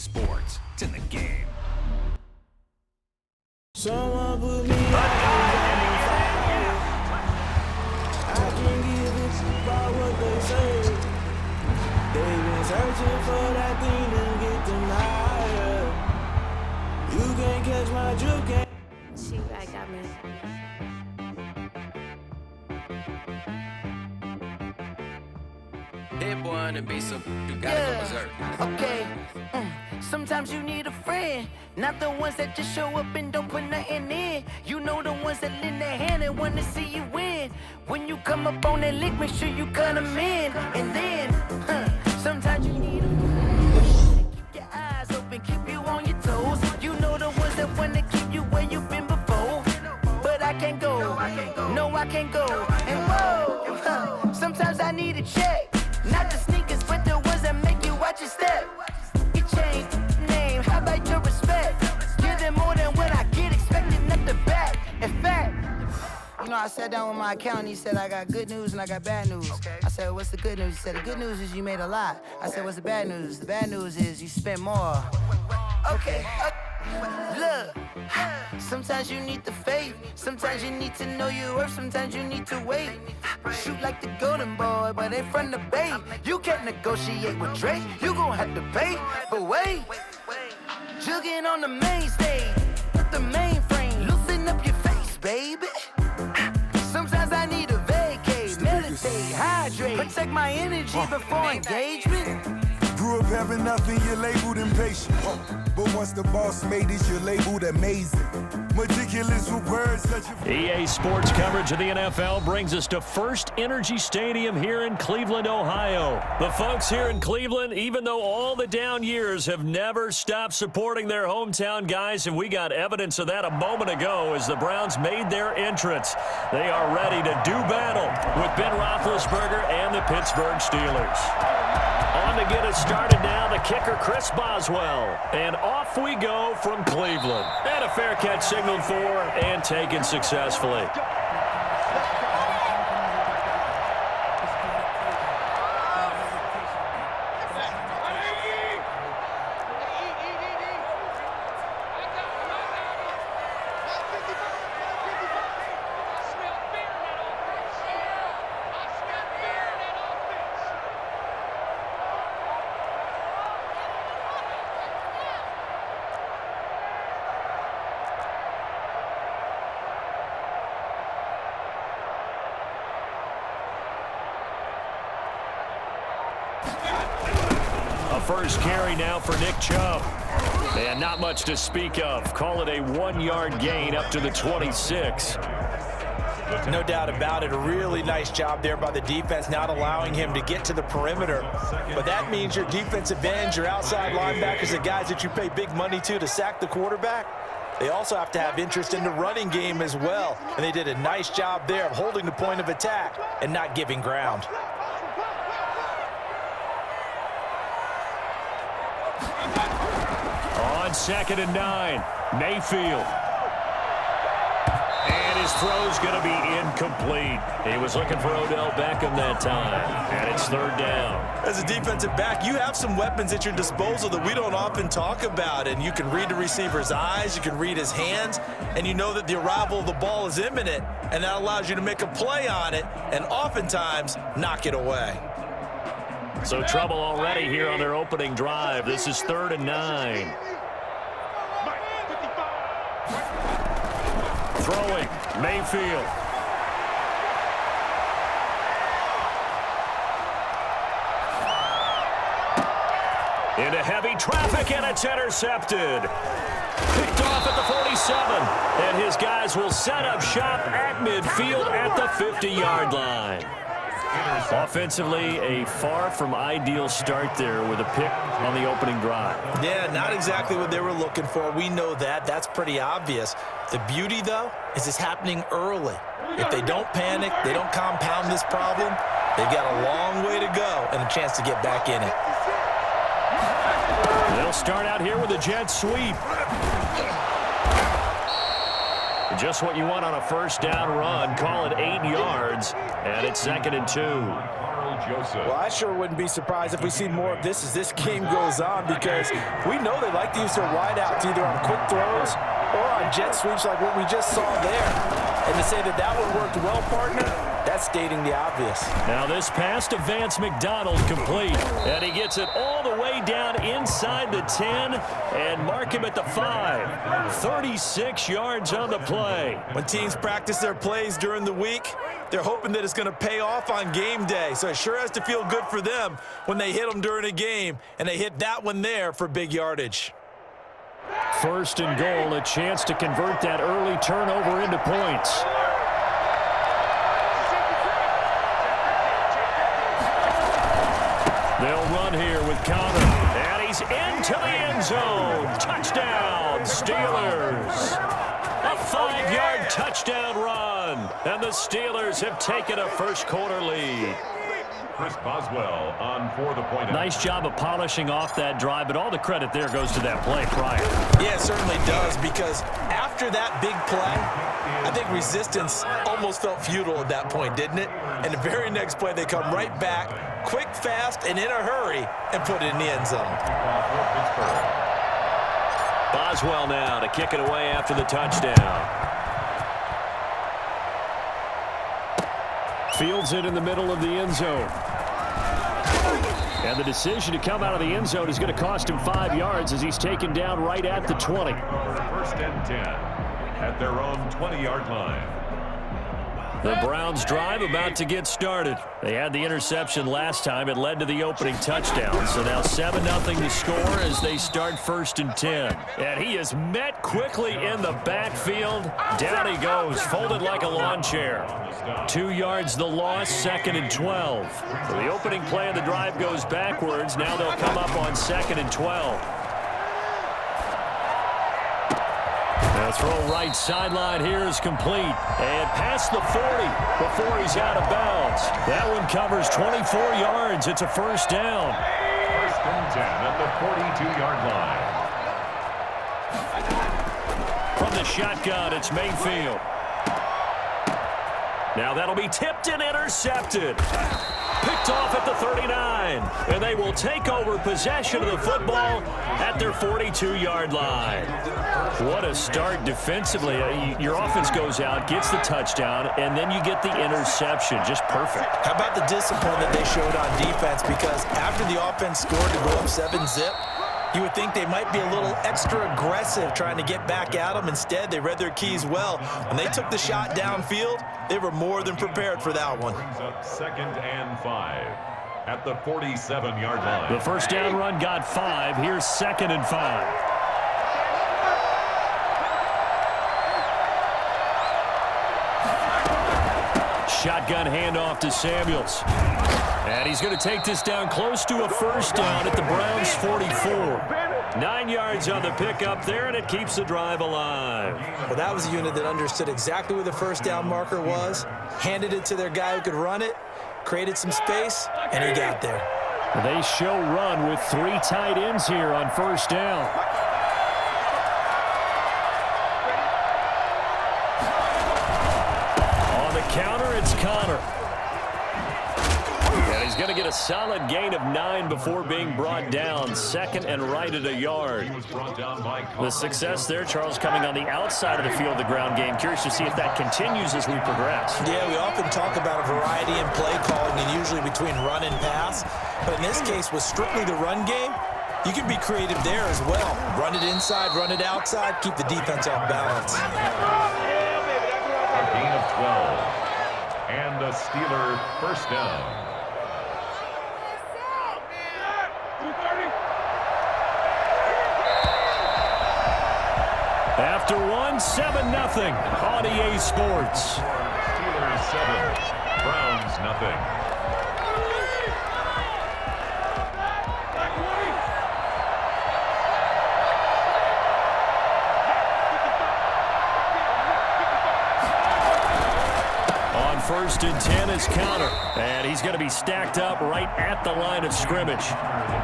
sports. It's in the game. Someone put me out on the fire. I can't give it about what they say. They've been searching for that thing to get them higher. You can't catch my drift, can't. She back got me. Hit boy on the beat, so you gotta go berserk. Okay. Sometimes you need a friend, not the ones that just show up and don't put nothing in. You know the ones that lend their hand and wanna see you win. When you come up on that lick, make sure you cut them in. And then, sometimes you need a friend. Keep your eyes open, keep you on your toes. You know the ones that wanna keep you where you've been before. But I can't go, no I can't go. And whoa, sometimes I need a check. Not the sneakers, but the ones that make you watch your step. You change name, how about your respect? Give them more than what I get, expecting nothing back. In fact, you know, I sat down with my accountant, he said I got good news and I got bad news. I said, what's the good news? He said, the good news is you made a lot. I said, what's the bad news? The bad news is you spent more. Okay. Look, sometimes you need the faith. Sometimes you need to know your worth. Sometimes you need to wait. Shoot like the golden boy, but in front of the bay. You can't negotiate with Drake. You gon' have to pay. But wait, jugging on the main stage, the mainframe. Loosen up your face, baby. Sometimes I need a vacate, meditate, hydrate, protect my energy before engagement. Grew up having nothing, you're labeled impatient. But once the boss made it, you're labeled amazing. Meticulous with words such as EA Sports coverage of the NFL brings us to First Energy Stadium here in Cleveland, Ohio. The folks here in Cleveland, even though all the down years, have never stopped supporting their hometown guys, and we got evidence of that a moment ago as the Browns made their entrance. They are ready to do battle with Ben Roethlisberger and the Pittsburgh Steelers. On to get us started now, the kicker, Chris Boswell. And off we go from Cleveland. And a fair catch signaled for and taken successfully. First carry now for Nick Chubb. And not much to speak of. Call it a 1-yard gain up to the 26. No doubt about it. A really nice job there by the defense, not allowing him to get to the perimeter. But that means your defensive ends, your outside linebackers, the guys that you pay big money to sack the quarterback, they also have to have interest in the running game as well. And they did a nice job there of holding the point of attack and not giving ground. On 2nd and 9, Mayfield. And his throw's going to be incomplete. He was looking for Odell Beckham that time, and it's 3rd down. As a defensive back, you have some weapons at your disposal that we don't often talk about, and you can read the receiver's eyes, you can read his hands, and you know that the arrival of the ball is imminent, and that allows you to make a play on it and oftentimes knock it away. So trouble already here on their opening drive. This is 3rd and 9. Throwing, Mayfield. Into heavy traffic, and it's intercepted. Picked off at the 47. And his guys will set up shop at midfield at the 50-yard line. Offensively, a far from ideal start there with a pick on the opening drive. Yeah, not exactly what they were looking for. We know that. That's pretty obvious. The beauty, though, is it's happening early. If they don't panic, they don't compound this problem, they've got a long way to go and a chance to get back in it. They'll start out here with a jet sweep. Just what you want on a first down run. Call it 8 yards, and it's 2nd and 2. Well, I sure wouldn't be surprised if we see more of this as this game goes on, because we know they like to use their wideouts either on quick throws or on jet sweeps like what we just saw there. And to say that that one worked well, partner, that's stating the obvious. Now this pass to Vance McDonald complete. And he gets it all the way down inside the 10 and mark him at the 5. 36 yards on the play. When teams practice their plays during the week, they're hoping that it's going to pay off on game day. So it sure has to feel good for them when they hit them during a game, and they hit that one there for big yardage. First and goal, a chance to convert that early turnover into points. They'll run here with Connor, and he's into the end zone. Touchdown, Steelers. A 5-yard touchdown run, and the Steelers have taken a first-quarter lead. Chris Boswell on for the point. Nice job of polishing off that drive, but all the credit there goes to that play prior. Yeah, it certainly does, because after that big play, I think resistance almost felt futile at that point, didn't it? And the very next play, they come right back, quick, fast, and in a hurry, and put it in the end zone. Boswell now to kick it away after the touchdown. Fields it in the middle of the end zone. And the decision to come out of the end zone is going to cost him 5 yards as he's taken down right at the 20. First and 10 at their own 20-yard line. The Browns drive about to get started. They had the interception last time. It led to the opening touchdown. So now 7-0 to score as they start first and 10. And he is met quickly in the backfield. Down he goes, folded like a lawn chair. 2 yards the loss, second and 12. So the opening play of the drive goes backwards. Now they'll come up on second and 12. The throw right sideline here is complete. And past the 40 before he's out of bounds. That one covers 24 yards. It's a first down. First and 10 at the 42-yard line. From the shotgun, it's Mayfield. Now that'll be tipped and intercepted. Picked off at the 39. And they will take over possession of the football at their 42-yard line. What a start defensively. Your offense goes out, gets the touchdown, and then you get the interception. Just perfect. How about the discipline that they showed on defense? Because after the offense scored to go up 7-zip, you would think they might be a little extra aggressive trying to get back at them. Instead, they read their keys well. When they took the shot downfield, they were more than prepared for that one. Up second and 5 at the 47-yard line. The first down run got 5. Here's second and 5. Shotgun handoff to Samuels. And he's going to take this down close to a first down at the Browns' 44. 9 yards on the pickup there, and it keeps the drive alive. Well, that was a unit that understood exactly where the first down marker was, handed it to their guy who could run it, created some space, and he got there. They show run with 3 tight ends here on first down. On the counter, it's Connor. And he's going to get a solid gain of 9 before being brought down. Second and right at a yard. The success there, Charles, coming on the outside of the field, the ground game. Curious to see if that continues as we progress. Yeah, we often talk about a variety in play calling, and usually between run and pass. But in this case, with strictly the run game, you can be creative there as well. Run it inside, run it outside, keep the defense off balance. A gain of 12. And a Steeler first down. After 7-0 on EA Sports. Steelers 7, Browns nothing. On first and 10 is Connor. And he's going to be stacked up right at the line of scrimmage.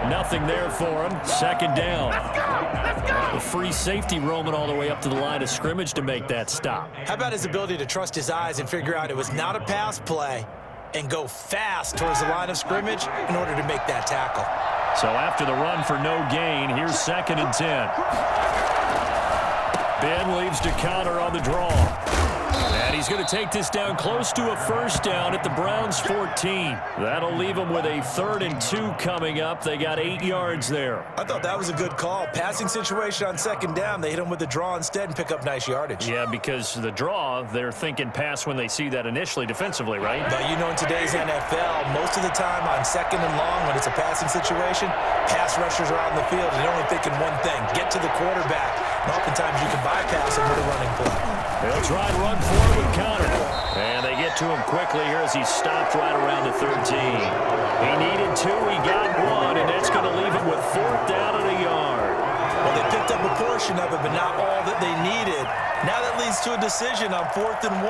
Nothing there for him. Second down. The free safety roaming all the way up to the line of scrimmage to make that stop. How about his ability to trust his eyes and figure out it was not a pass play, and go fast towards the line of scrimmage in order to make that tackle. So after the run for no gain, here's 2nd and 10. Ben leaves to counter on the draw. And he's going to take this down close to a first down at the Browns' 14. That'll leave them with a 3rd and 2 coming up. They got 8 yards there. I thought that was a good call. Passing situation on 2nd down. They hit him with the draw instead and pick up nice yardage. Yeah, because the draw, they're thinking pass when they see that initially defensively, right? But you know, in today's NFL, most of the time on 2nd and long, when it's a passing situation, pass rushers are out in the field and they're only thinking one thing, get to the quarterback. And oftentimes you can bypass him with a running play. They'll try and run forward with Connor. And they get to him quickly here as he stopped right around the 13. He needed 2, he got 1, and that's going to leave him with 4th down and a yard. Well, they picked up a portion of it, but not all that they needed. Now that leads to a decision on 4th and 1.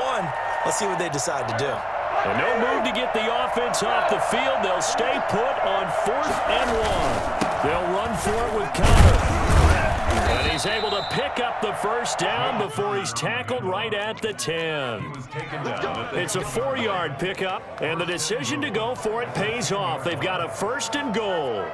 Let's see what they decide to do. And no move to get the offense off the field. They'll stay put on 4th and 1. They'll run for it with Connor. And he's able to pick up the first down before he's tackled right at the 10. It's a 4-yard pickup, and the decision to go for it pays off. They've got a 1st and goal.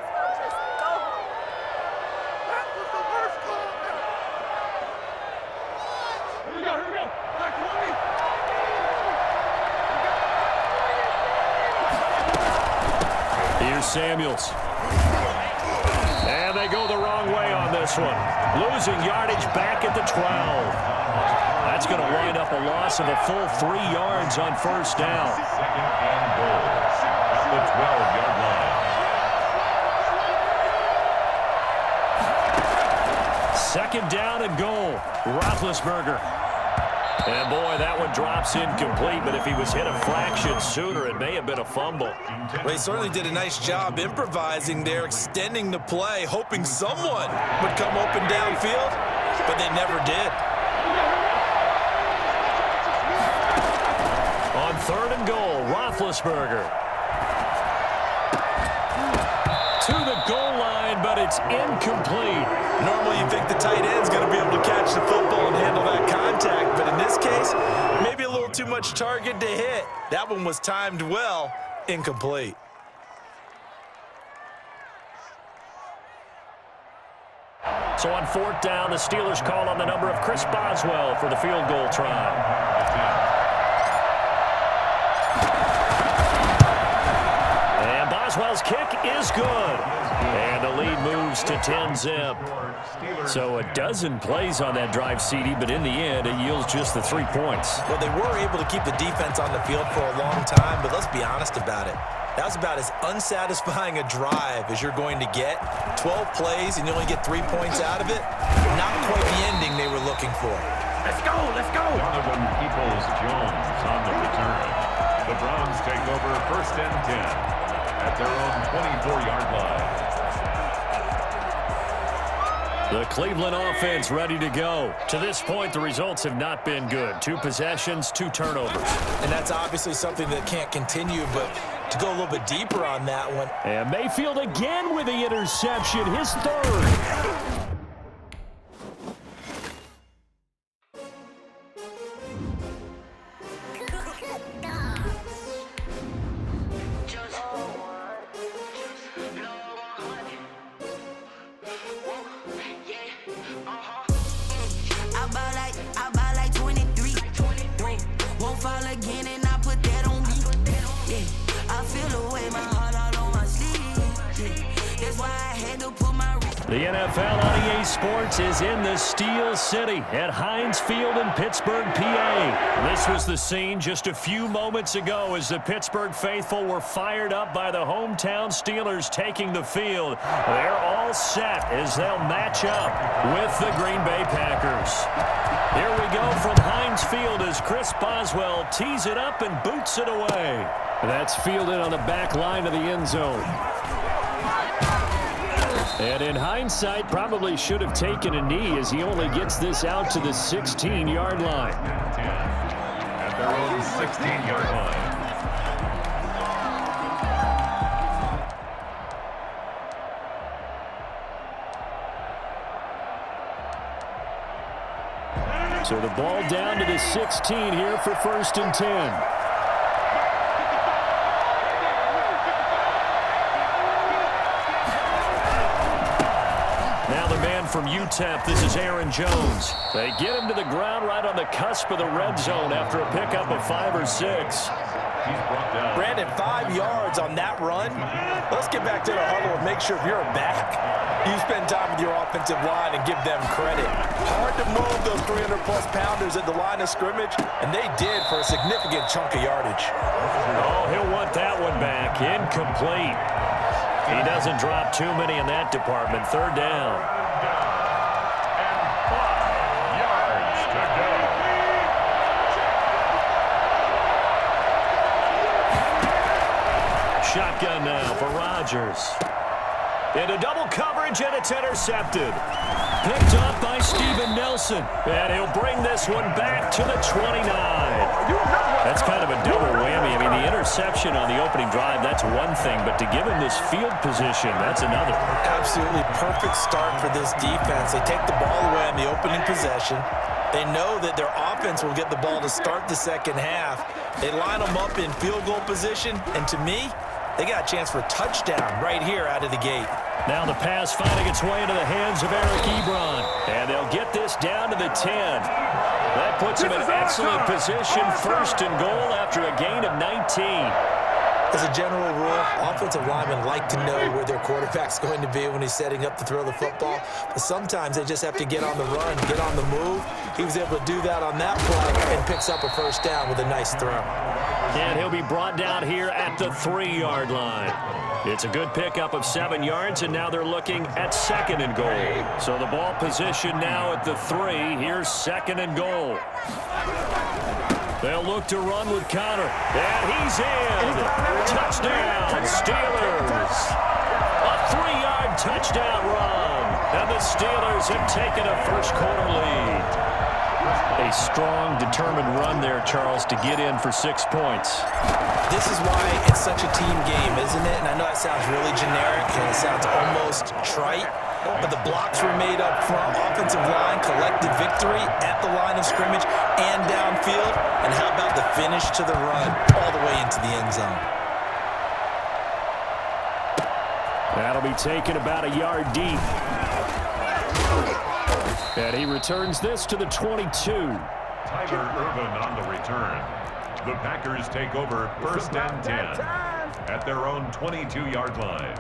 Here's Samuels. And they go the wrong way on this one. Losing yardage back at the 12. That's going to wind up a loss of a full 3 yards on first down. 2nd and goal at the 12-yard line. 2nd down and goal. Roethlisberger. And boy, that one drops incomplete, but if he was hit a fraction sooner, it may have been a fumble. Well, he certainly did a nice job improvising there, extending the play, hoping someone would come open downfield, but they never did. On 3rd and goal, Roethlisberger. To the goal line, but it's incomplete. Normally you think the tight end's going to be able to catch the football and handle that contact, but in this case, maybe a little too much target to hit. That one was timed well, incomplete. So on 4th down, the Steelers call on the number of Chris Boswell for the field goal try. And Boswell's kick is good. And the lead moves to 10-zip. So a dozen plays on that drive, CD, but in the end, it yields just the 3 points. Well, they were able to keep the defense on the field for a long time, but let's be honest about it. That was about as unsatisfying a drive as you're going to get. 12 plays and you only get 3 points out of it. Not quite the ending they were looking for. Let's go, let's go. Donovan Peoples-Jones on the return. The Browns take over 1st and 10 at their own 24-yard line. The Cleveland offense ready to go. To this point, the results have not been good. 2 possessions, 2 turnovers. And that's obviously something that can't continue, but to go a little bit deeper on that one. And Mayfield again with the interception, his 3rd. I buy like 23. Won't fall again and I put that on me. Yeah, I feel away my heart all on my sleeve. Yeah, that's why I had to put my. The NFL on EA Sports is in the Steel City at Heinz Field in Pittsburgh, PA. This was the scene just a few moments ago as the Pittsburgh faithful were fired up by the hometown Steelers taking the field. They're all set as they'll match up with the Green Bay Packers. Here we go from Heinz Field as Chris Boswell tees it up and boots it away. That's fielded on the back line of the end zone. And in hindsight, probably should have taken a knee as he only gets this out to the 16-yard line. At their own 16-yard line. So the ball down to the 16 here for 1st and 10. from UTEP, this is Aaron Jones. They get him to the ground right on the cusp of the red zone after a pickup of 5 or 6. Brandon, 5 yards on that run. Let's get back to the huddle and make sure if you're a back, you spend time with your offensive line and give them credit. Hard to move those 300-plus pounders at the line of scrimmage, and they did for a significant chunk of yardage. Oh, he'll want that one back. Incomplete. He doesn't drop too many in that department. 3rd down. And 5 yards to go. Shotgun now for Rodgers. Into double coverage, and it's intercepted. Picked up by Steven Nelson. And he'll bring this one back to the 29. That's kind of a double whammy. I mean, the interception on the opening drive, that's one thing. But to give him this field position, that's another. Absolutely perfect start for this defense. They take the ball away on the opening possession. They know that their offense will get the ball to start the second half. They line them up in field goal position. And to me, they got a chance for a touchdown right here out of the gate. Now the pass finding its way into the hands of Eric Ebron. And they'll get this down to the 10. That puts them in excellent position, 1st and goal after a gain of 19. As a general rule, offensive linemen like to know where their quarterback's going to be when he's setting up to throw the football. But sometimes they just have to get on the run, get on the move. He was able to do that on that play and picks up a 1st down with a nice throw. And he'll be brought down here at the 3-yard line. It's a good pickup of 7 yards, and now they're looking at 2nd and goal. So the ball position now at the 3. Here's 2nd and goal. They'll look to run with Connor. And he's in. Touchdown, Steelers. A 3-yard touchdown run. And the Steelers have taken a first-quarter lead. A strong, determined run there, Charles, to get in for 6 points. This is why it's such a team game, isn't it? And I know that sounds really generic and it sounds almost trite, but the blocks were made up front. Offensive line collected victory at the line of scrimmage and downfield. And how about the finish to the run all the way into the end zone? That'll be taken about a yard deep. And he returns this to the 22. Tyler Ervin on the return. The Packers take over 1st and 10 at their own 22-yard line.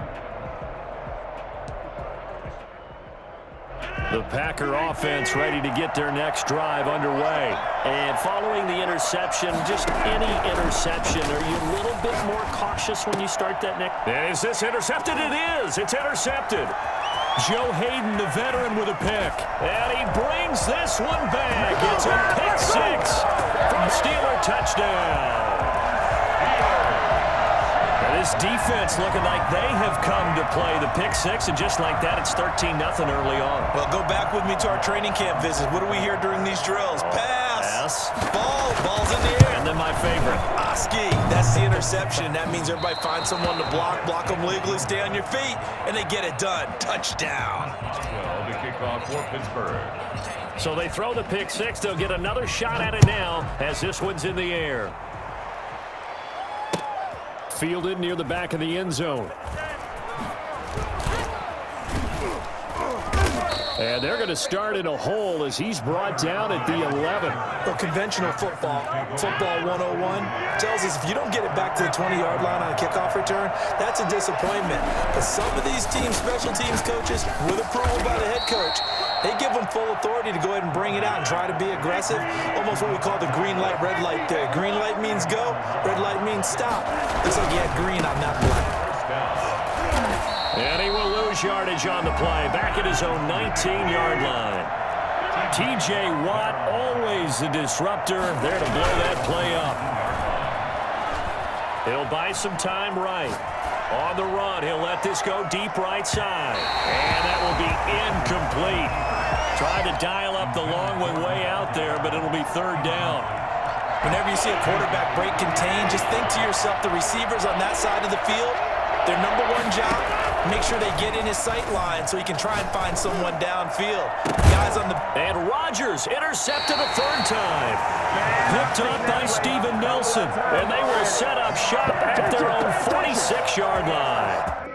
The Packer offense ready to get their next drive underway. And following the interception, just any interception, are you a little bit more cautious when you start that next? And is this intercepted? It is. It's intercepted. Joe Hayden, the veteran, with a pick. And he brings this one back. It's a pick 6 for a Steeler touchdown. And this defense looking like they have come to play the pick 6, and just like that, it's 13-0 early on. Well, go back with me to our training camp visit. What do we hear during these drills? Pass. Ball's in the air. And then my favorite. Oski, that's the interception. That means everybody finds someone to block them legally, stay on your feet, and they get it done. Touchdown. Well, the kickoff for Pittsburgh. So they throw the pick 6. They'll get another shot at it now as this one's in the air. Fielded near the back of the end zone. And they're going to start in a hole as he's brought down at the 11. Well, conventional football 101, tells us if you don't get it back to the 20-yard line on a kickoff return, that's a disappointment. But some of these teams, special teams coaches, with approval by the head coach, they give them full authority to go ahead and bring it out and try to be aggressive. Almost what we call the green light, red light there. Green light means go, red light means stop. Looks like he had green on that play. And he will lose yardage on the play, back at his own 19-yard line. T.J. Watt, always the disruptor, there to blow that play up. He'll buy some time right. On the run, he'll let this go deep right side. And that will be incomplete. Tried to dial up the long way out there, but it'll be 3rd down. Whenever you see a quarterback break contain, just think to yourself, the receivers on that side of the field, their number one job, make sure they get in his sight line so he can try and find someone downfield. Guys on the... And Rodgers intercepted a 3rd time. Picked up by Steven Nelson. And they will set up shop at their own 46-yard line.